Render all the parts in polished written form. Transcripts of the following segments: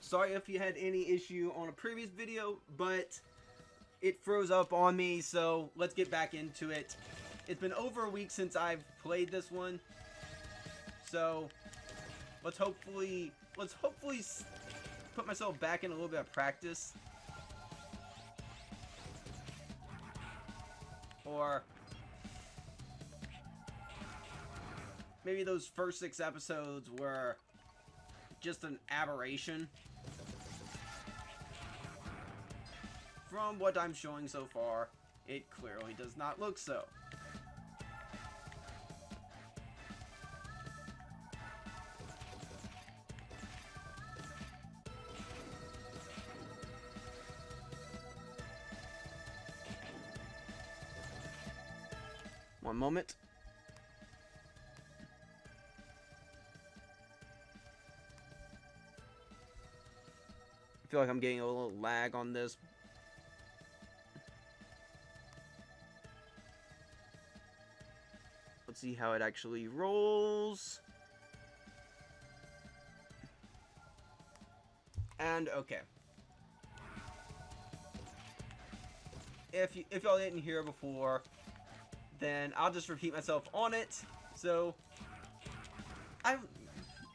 sorry if you had any issue on a previous video, but it froze up on me, so let's get back into it. It's been over a week since I've played this one, so let's hopefully put myself back in a little bit of practice. Or maybe those first 6 episodes were just an aberration. From what I'm showing so far, it clearly does not look so. One moment. I feel like I'm getting a little lag on this. Let's see how it actually rolls. And okay. If y'all didn't hear before, then I'll just repeat myself on it. So I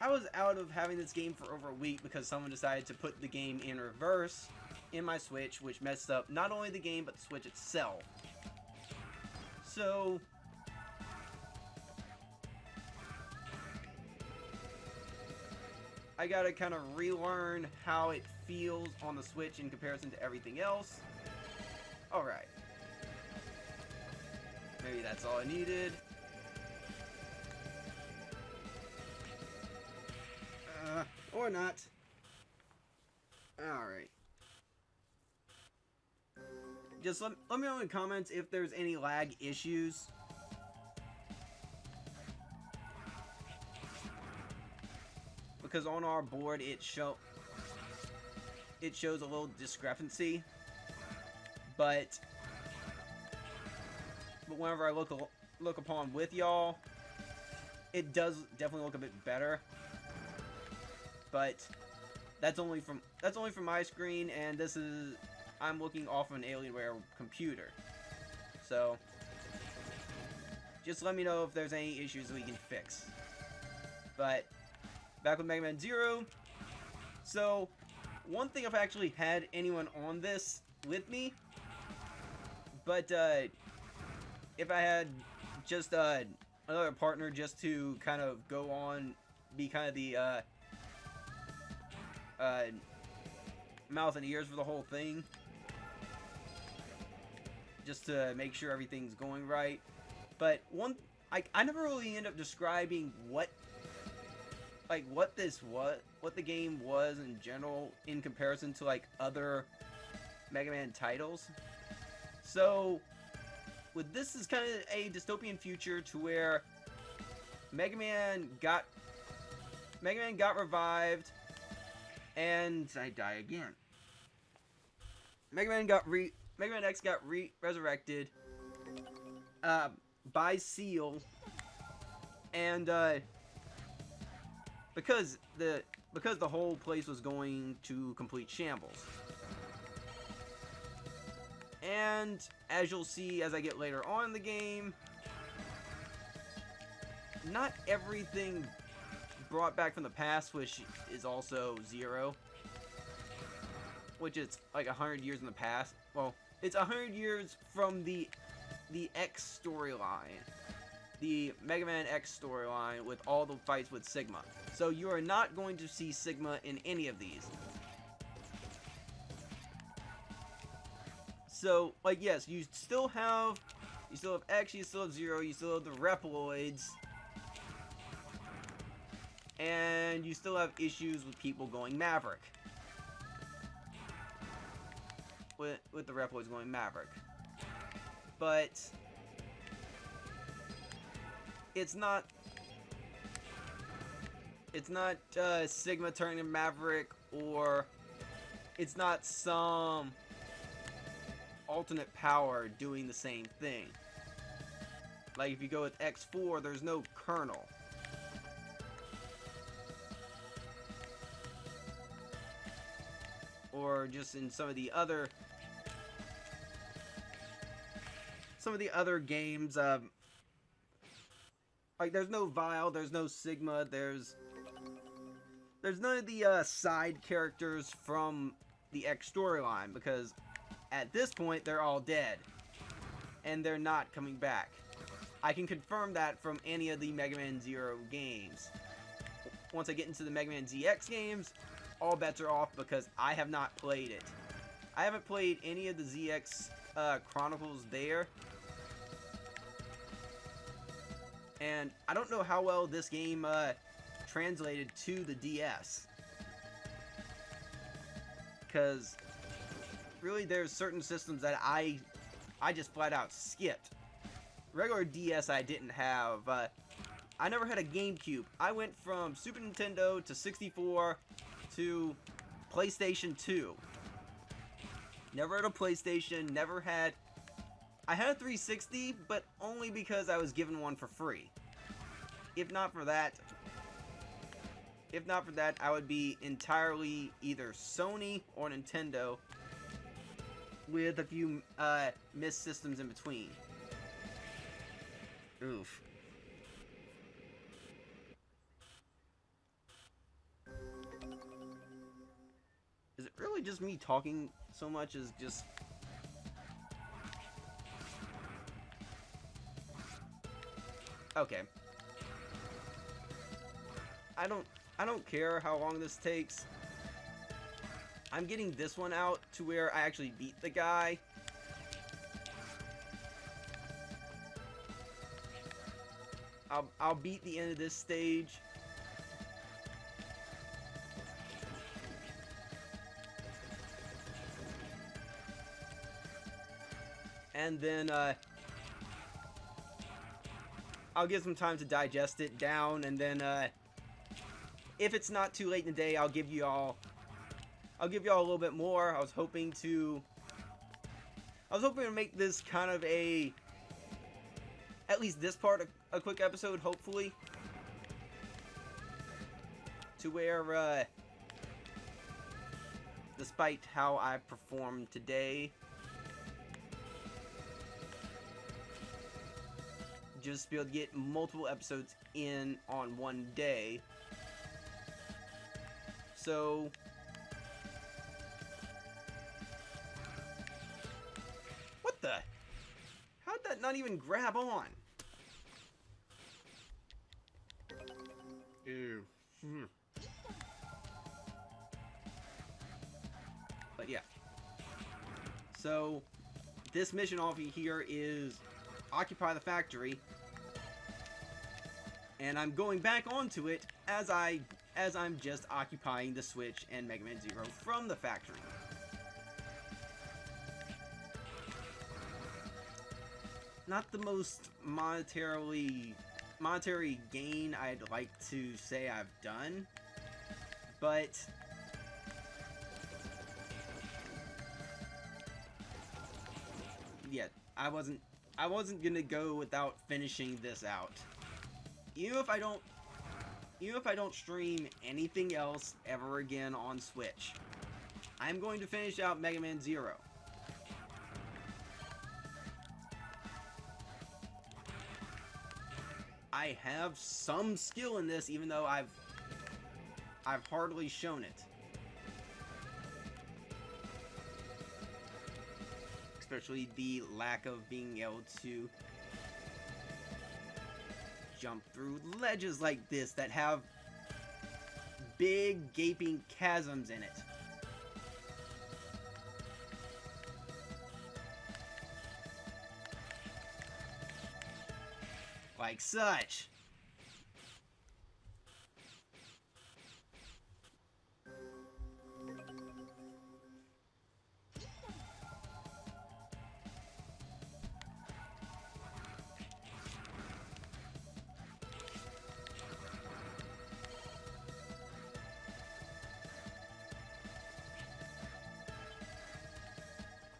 was out of having this game for over a week because someone decided to put the game in reverse in my Switch, which messed up not only the game but the Switch itself. So I gotta kind of relearn how it feels on the Switch in comparison to everything else. Alright. Maybe that's all I needed. Or not. Alright. Just let me know in the comments if there's any lag issues. Because on our board it shows a little discrepancy. But whenever I look upon with y'all, it does definitely look a bit better. But that's only from my screen, and this is I'm looking off of an Alienware computer. So just let me know if there's any issues we can fix. But back with Mega Man Zero. So one thing, if I actually had anyone on this with me, but if I had just another partner just to kind of go on, be kind of the mouth and ears for the whole thing, just to make sure everything's going right. But I never really end up describing what the game was in general in comparison to like other Mega Man titles. So with this is kind of a dystopian future to where Mega Man got revived, and I die again. Mega Man X got resurrected by Seal, and because the whole place was going to complete shambles. And as you'll see as I get later on in the game, not everything brought back from the past, which is also Zero, which is like 100 years in the past. Well, it's 100 years from the X storyline, the Mega Man X storyline, with all the fights with Sigma. So you are not going to see Sigma in any of these. So, like, yes, you still have X, you still have Zero, you still have the Reploids, and you still have issues with people going Maverick. With the Reploids going Maverick. But it's not Sigma turning Maverick, or it's not some alternate power doing the same thing. Like if you go with X4, there's no Colonel. or just in some of the other games, like there's no Vile, there's no Sigma, there's none of the side characters from the X storyline, because at this point they're all dead and they're not coming back. I can confirm that from any of the Mega Man Zero games. Once I get into the Mega Man ZX games, all bets are off because I have not played it. I haven't played any of the ZX Chronicles there. And I don't know how well this game translated to the DS. Because really there's certain systems that I just flat out skipped. Regular DS I didn't have. I never had a GameCube. I went from Super Nintendo to 64 to PlayStation 2. Never had a PlayStation, never had... I had a 360, but only because I was given one for free. If not for that, I would be entirely either Sony or Nintendo, with a few missed systems in between. Oof. Is it really just me talking so much? Is just... Okay. I don't care how long this takes. I'm getting this one out to where I actually beat the guy. I'll beat the end of this stage. And then I'll give some time to digest it down, and then if it's not too late in the day, I'll give you all a little bit more. I was hoping to make this kind of at least this part a quick episode, hopefully, to where despite how I performed today, just be able to get multiple episodes in on one day. So what the? How'd that not even grab on? Ew. But yeah. So this mission off here is occupy the factory, and I'm going back onto it as I'm just occupying the Switch and Mega Man Zero from the factory. Not the most monetary gain I'd like to say I've done, but yeah, I wasn't gonna go without finishing this out. Even if I don't stream anything else ever again on Switch, I'm going to finish out Mega Man Zero. I have some skill in this, even though I've hardly shown it. Especially the lack of being able to jump through ledges like this that have big gaping chasms in it. Like such.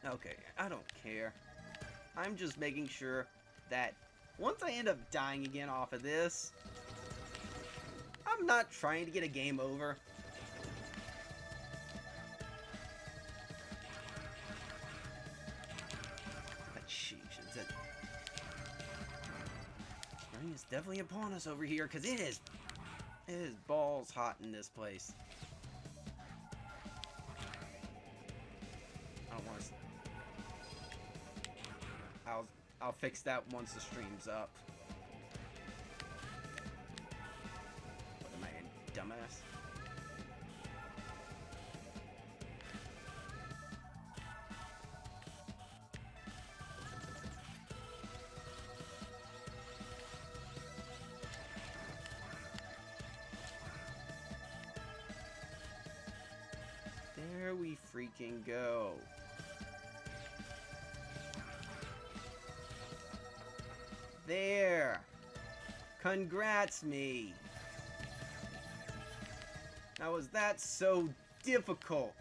Okay, I don't care. I'm just making sure that once I end up dying again off of this, I'm not trying to get a game over. is definitely upon us over here, because it is balls hot in this place. I don't want to... I'll fix that once the stream's up. What am I, a dumbass? There we freaking go. There! Congrats me! Now was that so difficult?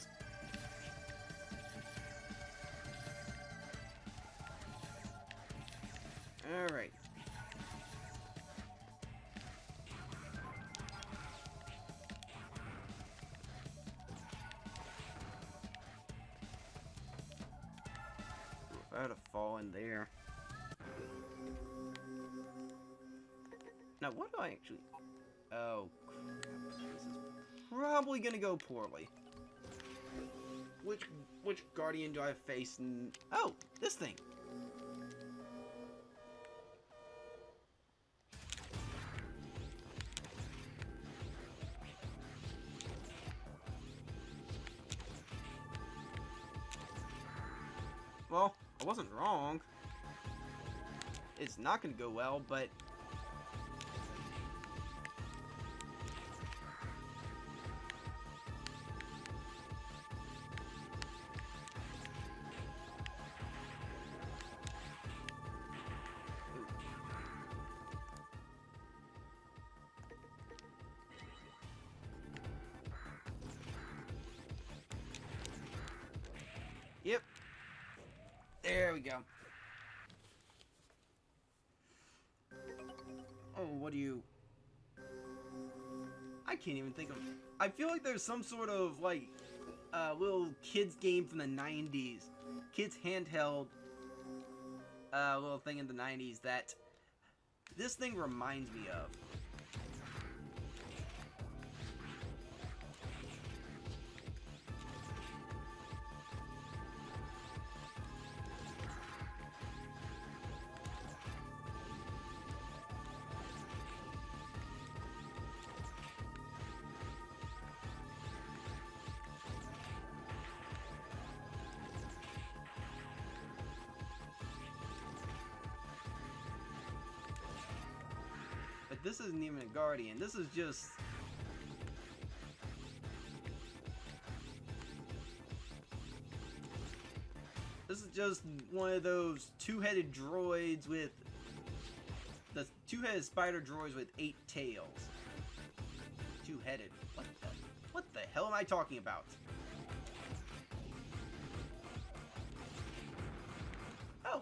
Alright. If I had to fall in there. Now, what do I actually... Oh, crap. This is probably gonna go poorly. Which guardian do I face? Oh, this thing. Well, I wasn't wrong. It's not gonna go well, but... Yep. There we go. Oh, what do you... I can't even think of... I feel like there's some sort of, like, little kids game from the 90s. Kids handheld, little thing in the 90s that this thing reminds me of. But this isn't even a guardian. This is just... This is just one of those two-headed droids with... The two-headed spider droids with 8 tails. Two-headed. What the hell am I talking about? Oh.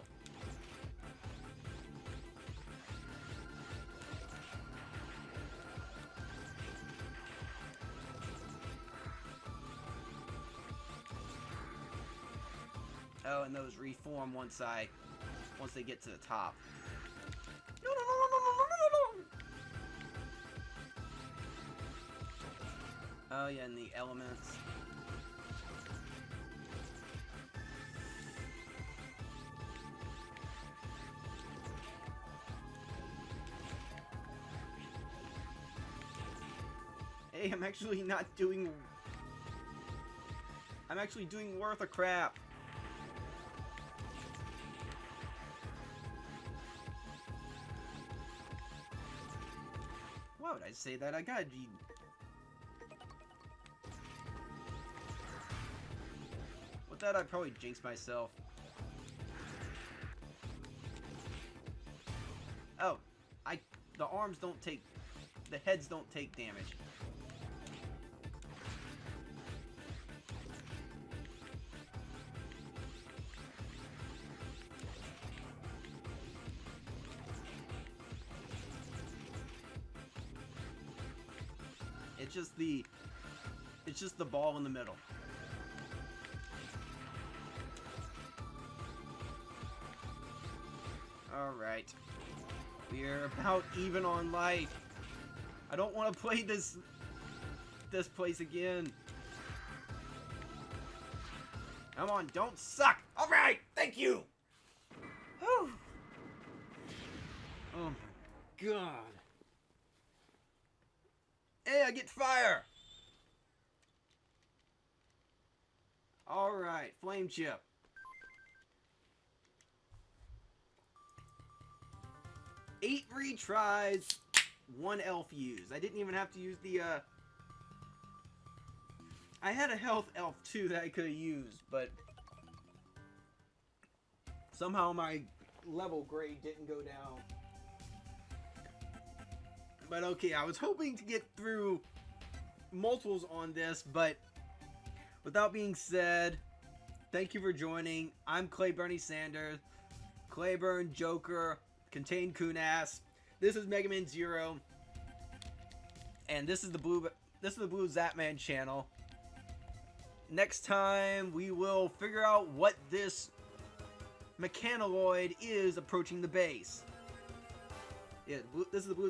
Oh, and those reform once they get to the top. No, no, no, no, no, no, no, no. Oh yeah, and the elements. Hey, I'm actually doing worth a crap. Why would I say that? I gotta be... With that, I'd probably jinx myself. Oh, the arms don't take... The heads don't take damage. It's just the ball in the middle. Alright. We're about even on life. I don't want to play this place again. Come on, don't suck. All right, thank you. Whew. Oh my god. Hey, I get fire. All right, flame chip. Eight retries, 1 elf used. I didn't even have to use the, I had a health elf too that I could have used, but somehow my level grade didn't go down. But okay, I was hoping to get through multiples on this, but without being said, thank you for joining. I'm Clayburny Sanders, Clayburn Joker, Contain Kunass. This is Megaman 0, and this is the Blue Zapman channel. Next time we will figure out what this mechanoid is approaching the base. Yeah, this is the Blue